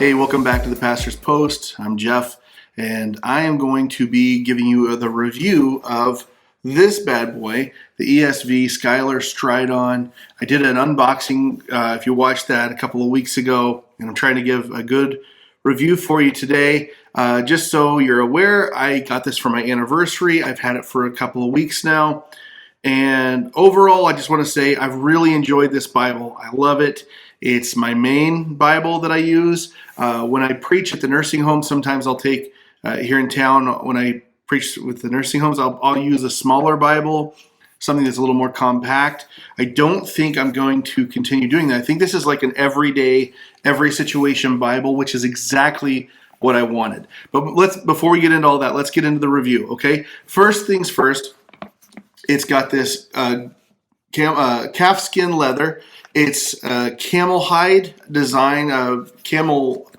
Hey, welcome back to the Pastor's Post. I'm Jeff, and I am going to be giving you the review of this bad boy, the ESV Schuyler Stridon. I did an unboxing, if you watched that a couple of weeks ago, and I'm trying to give a good review for you today. Just so you're aware, I got this for my anniversary. I've had it for a couple of weeks now. And overall, I just want to say I've really enjoyed this Bible. I love it. It's my main Bible that I use. When I preach at the nursing home, sometimes I'll take, here in town, when I preach with the nursing homes, I'll use a smaller Bible, something that's a little more compact. I don't think I'm going to continue doing that. I think this is like an everyday, every situation Bible, which is exactly what I wanted. But before we get into all that, let's get into the review, okay? First things first, it's got this calfskin leather. It's camel hide design, camel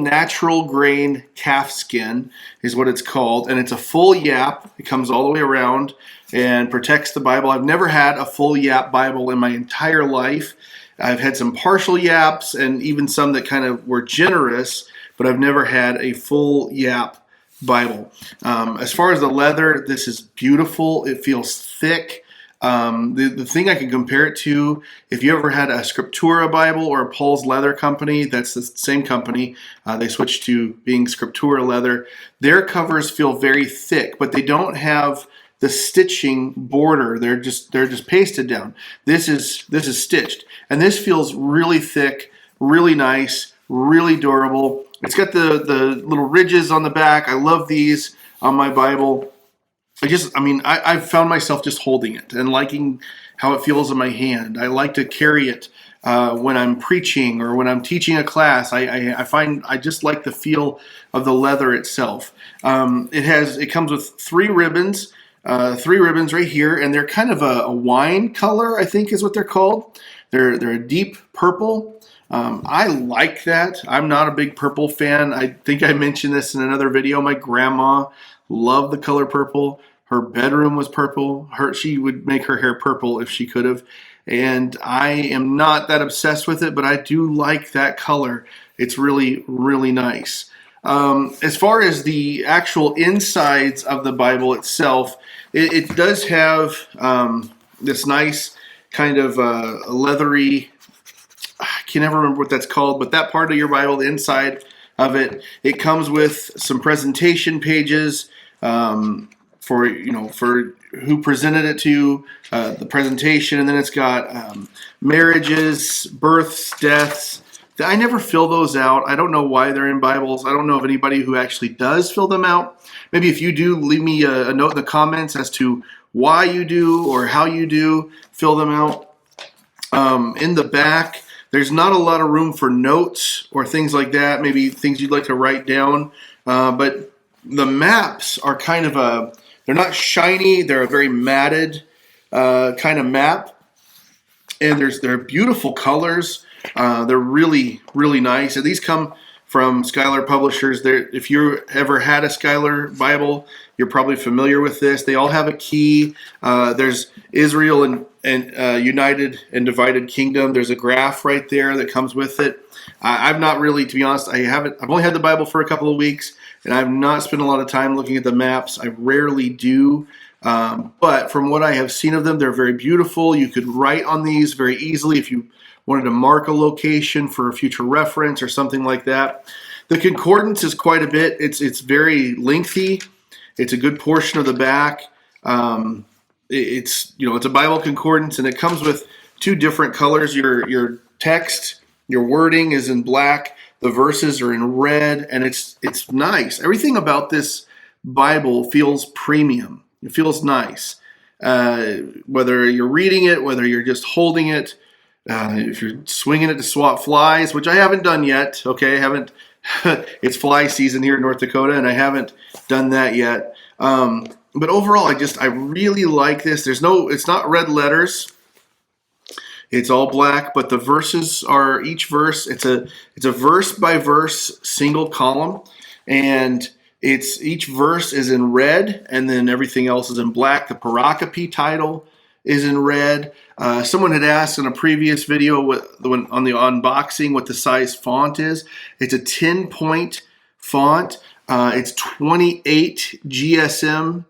natural grain calfskin is what it's called, and it's a full yap. It comes all the way around and protects the Bible. I've never had a full yap Bible in my entire life. I've had some partial yaps and even some that kind of were generous, but I've never had a full yap Bible. As far as the leather, this is beautiful. It feels thick. The thing I can compare it to, if you ever had a Scriptura Bible or a Paul's Leather Company, that's the same company. They switched to being Scriptura leather. Their covers feel very thick, but they don't have the stitching border. They're just pasted down. This is stitched, and this feels really thick, really nice, really durable. It's got the little ridges on the back. I love these on my Bible. I've found myself just holding it and liking how it feels in my hand. I like to carry it when I'm preaching or when I'm teaching a class. I find I just like the feel of the leather itself. It comes with three ribbons right here, and they're kind of a wine color, I think is what they're called. They're a deep purple. I like that. I'm not a big purple fan. I think I mentioned this in another video. My grandma loved the color purple. Her bedroom was purple. She would make her hair purple if she could have. And I am not that obsessed with it, but I do like that color. It's really, really nice. As far as the actual insides of the Bible itself, it does have this nice kind of leathery, I can never remember what that's called, but that part of your Bible, the inside of it, it comes with some presentation pages for who presented it to, the presentation, and then it's got marriages, births, deaths. I never fill those out. I don't know why they're in Bibles. I don't know of anybody who actually does fill them out. Maybe if you do, leave me a note in the comments as to why you do or how you do fill them out. In the back, there's not a lot of room for notes or things like that, maybe things you'd like to write down. But the maps are kind of they're not shiny, they're a very matted kind of map. And they're beautiful colors. They're really, really nice. And these come from Schuyler Publishers. If you ever had a Schuyler Bible, you're probably familiar with this. They all have a key. There's Israel and United and Divided Kingdom. There's a graph right there that comes with it. I've not really, to be honest, I've only had the Bible for a couple of weeks, and I've not spent a lot of time looking at the maps. I rarely do. But from what I have seen of them, they're very beautiful. You could write on these very easily if you wanted to mark a location for a future reference or something like that. The concordance is quite a bit. It's very lengthy. It's a good portion of the back. It's a Bible concordance, and it comes with two different colors. Your text, your wording is in black. The verses are in red, and it's nice. Everything about this Bible feels premium. It feels nice. Whether you're reading it, whether you're just holding it, if you're swinging it to swat flies, which I haven't done yet. Okay, I haven't. It's fly season here in North Dakota, and I haven't done that yet. But overall, I really like this. It's not red letters. It's all black, but the verses are each verse. It's a verse by verse single column, and each verse is in red, and then everything else is in black. The pericope title is in red. Someone had asked in a previous video on the unboxing what the size font is. It's a 10-point font. It's 28 GSM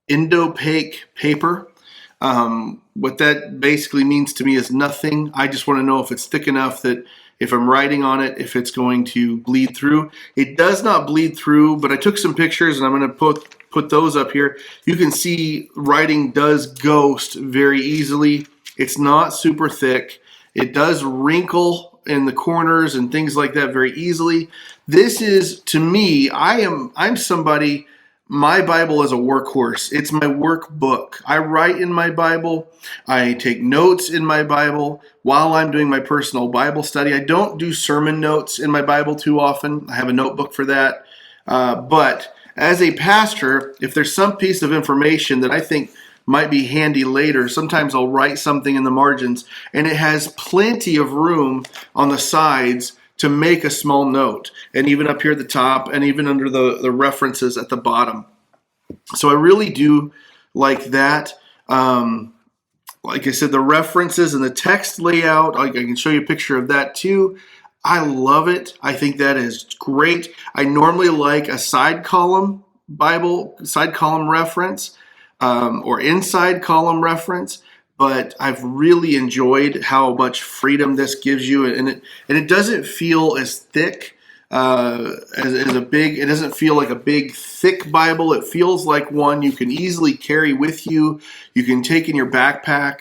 Indopaque paper. What that basically means to me is nothing. I just want to know if it's thick enough that if I'm writing on it, if it's going to bleed through. It does not bleed through, but I took some pictures and I'm going to put those up here. You can see writing does ghost very easily. It's not super thick. It does wrinkle in the corners and things like that very easily. This is, to me, I'm somebody, my Bible is a workhorse. It's my workbook. I write in my Bible. I take notes in my Bible while I'm doing my personal Bible study. I don't do sermon notes in my Bible too often. I have a notebook for that. But as a pastor, if there's some piece of information that I think might be handy later, sometimes I'll write something in the margins, and it has plenty of room on the sides to make a small note, and even up here at the top, and even under the references at the bottom. So I really do like that. Like I said, the references and the text layout, I can show you a picture of that too. I love it. I think that is great. I normally like a side column Bible, side column reference, or inside column reference. But I've really enjoyed how much freedom this gives you, and it doesn't feel as thick as a big. It doesn't feel like a big thick Bible. It feels like one you can easily carry with you. You can take in your backpack.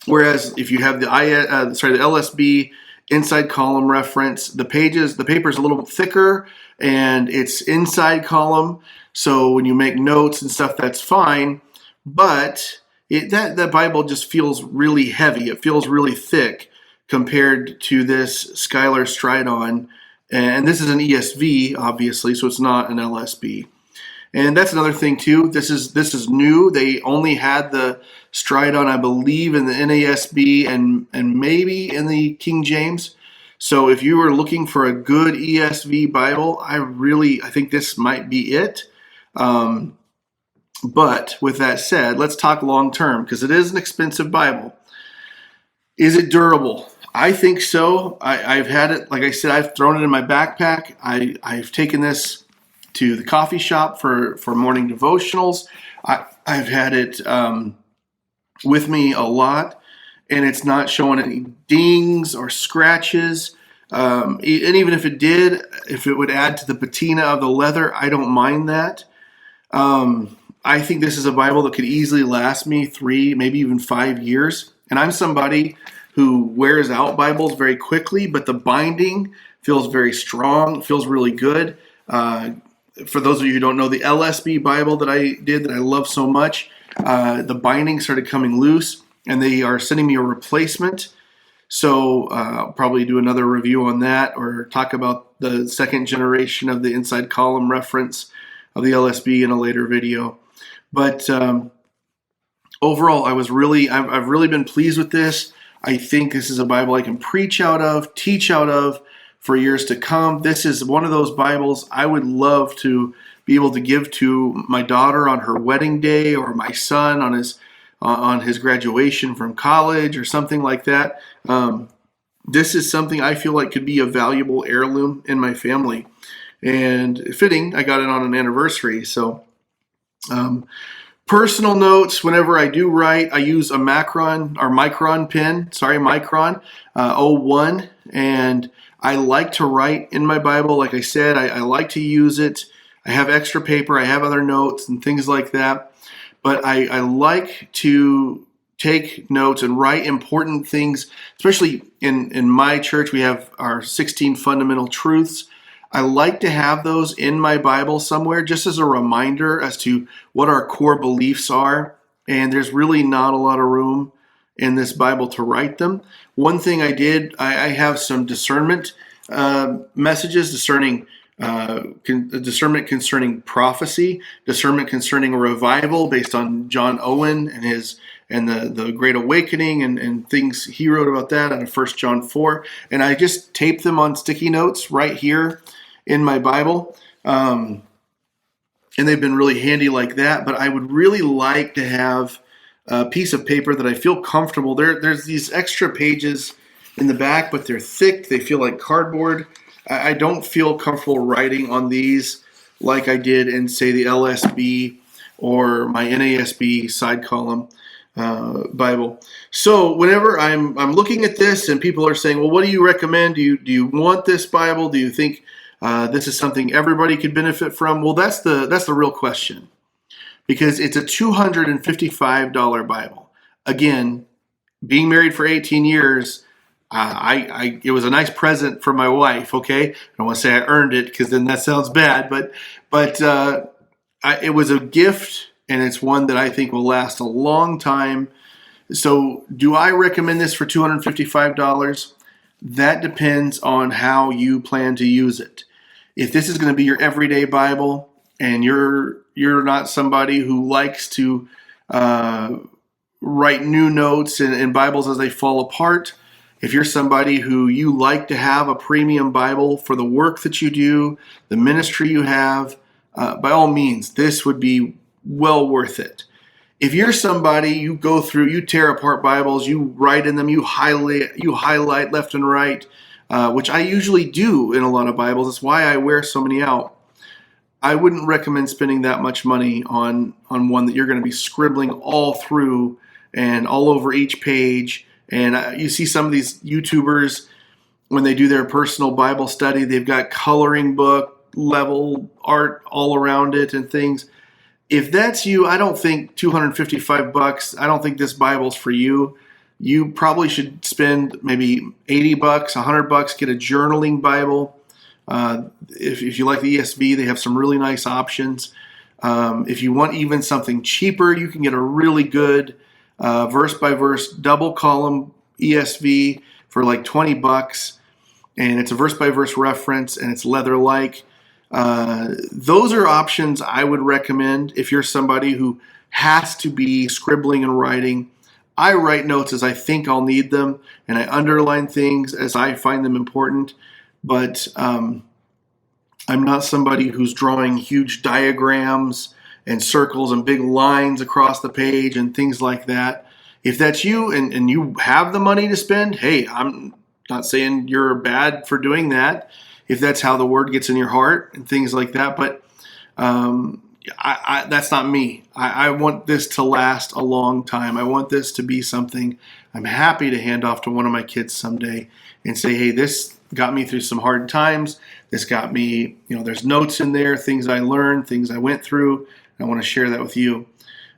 Whereas if you have the LSB inside column reference, the paper is a little bit thicker and it's inside column. So when you make notes and stuff, that's fine, but that Bible just feels really heavy. It feels really thick compared to this Schuyler Stridon. And this is an ESV, obviously, so it's not an LSB. And that's another thing, too. This is new. They only had the Stridon, I believe, in the NASB and maybe in the King James. So if you were looking for a good ESV Bible, I think this might be it. But with that said, let's talk long term, because it is an expensive Bible. Is it durable? I think so. I've had it, like I said, I've thrown it in my backpack. I've taken this to the coffee shop for morning devotionals. I've had it with me a lot, and it's not showing any dings or scratches. And even if it did, if it would add to the patina of the leather, I don't mind that. I think this is a Bible that could easily last me 3, maybe even 5 years. And I'm somebody who wears out Bibles very quickly, but the binding feels very strong, feels really good. For those of you who don't know, the LSB Bible that I love so much, the binding started coming loose, and they are sending me a replacement. So I'll probably do another review on that, or talk about the second generation of the inside column reference of the LSB in a later video. But overall, I've really been pleased with this. I think this is a Bible I can preach out of, teach out of for years to come. This is one of those Bibles I would love to be able to give to my daughter on her wedding day, or my son on his graduation from college, or something like that. This is something I feel like could be a valuable heirloom in my family. And fitting, I got it on an anniversary. So personal notes, whenever I do write, I use a Micron pen, Micron 01. And I like to write in my Bible. Like I said, I like to use it. I have extra paper. I have other notes and things like that. But I like to take notes and write important things, especially in my church. We have our 16 fundamental truths. I like to have those in my Bible somewhere, just as a reminder as to what our core beliefs are. And there's really not a lot of room in this Bible to write them. One thing I did, I have some discernment messages, discernment concerning prophecy, discernment concerning a revival based on John Owen and the Great Awakening and things he wrote about that out of 1 John 4. And I just taped them on sticky notes right here in my Bible. and they've been really handy like that. But I would really like to have a piece of paper that I feel comfortable. There's these extra pages in the back, but they're thick. They feel like cardboard. I don't feel comfortable writing on these like I did in, say, the LSB or my NASB side column Bible. So whenever I'm looking at this and people are saying, well, what do you recommend? Do you want this Bible? Do you think this is something everybody could benefit from? Well, that's the real question, because it's a $255 Bible. Again, being married for 18 years, it was a nice present for my wife. Okay, I don't want to say I earned it, because then that sounds bad, but it was a gift, and it's one that I think will last a long time. So, do I recommend this for $255? That depends on how you plan to use it. If this is going to be your everyday Bible, and you're not somebody who likes to write new notes in Bibles as they fall apart, if you're somebody who you like to have a premium Bible for the work that you do, the ministry you have, by all means, this would be well worth it. If you're somebody, you go through, you tear apart Bibles, you write in them, you highlight left and right, which I usually do in a lot of Bibles. That's why I wear so many out. I wouldn't recommend spending that much money on one that you're going to be scribbling all through and all over each page. And you see some of these YouTubers, when they do their personal Bible study, they've got coloring book level art all around it and things. If that's you, I don't think $255, I don't think this Bible's for you. You probably should spend maybe $80, $100, get a journaling Bible. If you like the ESV, they have some really nice options. If you want even something cheaper, you can get a really good verse-by-verse double column ESV for like $20, and it's a verse-by-verse reference, and it's leather-like. Those are options I would recommend if you're somebody who has to be scribbling and writing. I write notes as I think I'll need them, and I underline things as I find them important, but I'm not somebody who's drawing huge diagrams and circles and big lines across the page and things like that. If that's you and you have the money to spend, hey, I'm not saying you're bad for doing that, if that's how the word gets in your heart and things like that. But that's not me. I want this to last a long time. I want this to be something I'm happy to hand off to one of my kids someday and say, hey, this got me through some hard times. This got me, there's notes in there, things I learned, things I went through. I want to share that with you.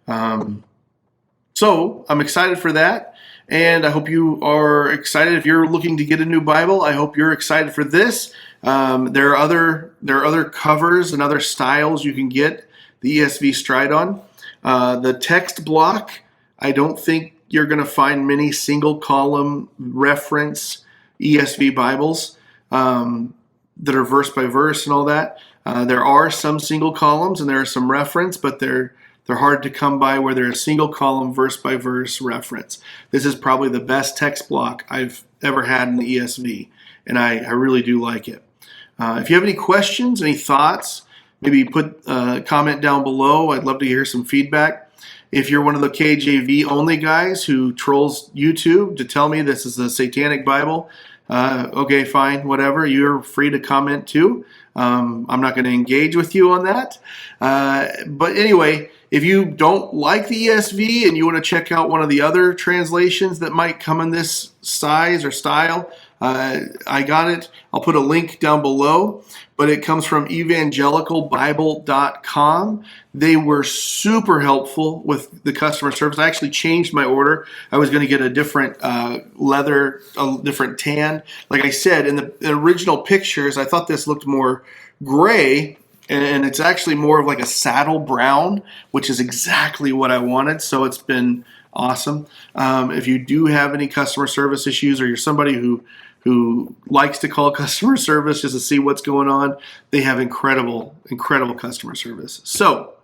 So I'm excited for that. And I hope you are excited. If you're looking to get a new Bible, I hope you're excited for this. There are other covers and other styles you can get the ESV Stridon. The text block, I don't think you're going to find many single column reference ESV Bibles that are verse by verse and all that. There are some single columns and there are some reference, but they're hard to come by where they're a single column verse by verse reference. This is probably the best text block I've ever had in the ESV, and I really do like it. If you have any questions, any thoughts, maybe put a comment down below. I'd love to hear some feedback. If you're one of the KJV only guys who trolls YouTube to tell me this is a satanic Bible, okay, fine, whatever. You're free to comment too. I'm not going to engage with you on that. But anyway, if you don't like the ESV and you want to check out one of the other translations that might come in this size or style, I got it. I'll put a link down below, but it comes from evangelicalbible.com. They were super helpful with the customer service. I actually changed my order. I was going to get a different leather, a different tan. Like I said, in the original pictures, I thought this looked more gray, and it's actually more of like a saddle brown, which is exactly what I wanted. So it's been awesome. If you do have any customer service issues, or you're somebody who likes to call customer service just to see what's going on, they have incredible customer service. So,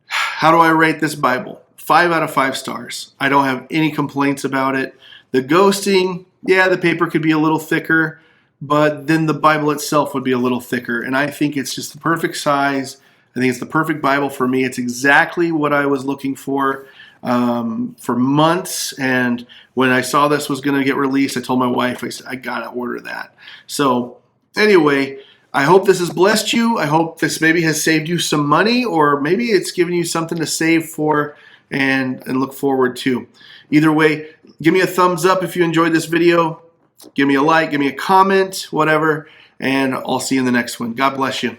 how do I rate this Bible? 5 out of 5 stars. I don't have any complaints about it. The ghosting, yeah, the paper could be a little thicker, but then the Bible itself would be a little thicker. And I think it's just the perfect size. I think it's the perfect Bible for me. It's exactly what I was looking for months. And when I saw this was going to get released, I told my wife, I said, I got to order that. So anyway, I hope this has blessed you. I hope this maybe has saved you some money, or maybe it's given you something to save for and look forward to. Either way, give me a thumbs up if you enjoyed this video. Give me a like, give me a comment, whatever, and I'll see you in the next one. God bless you.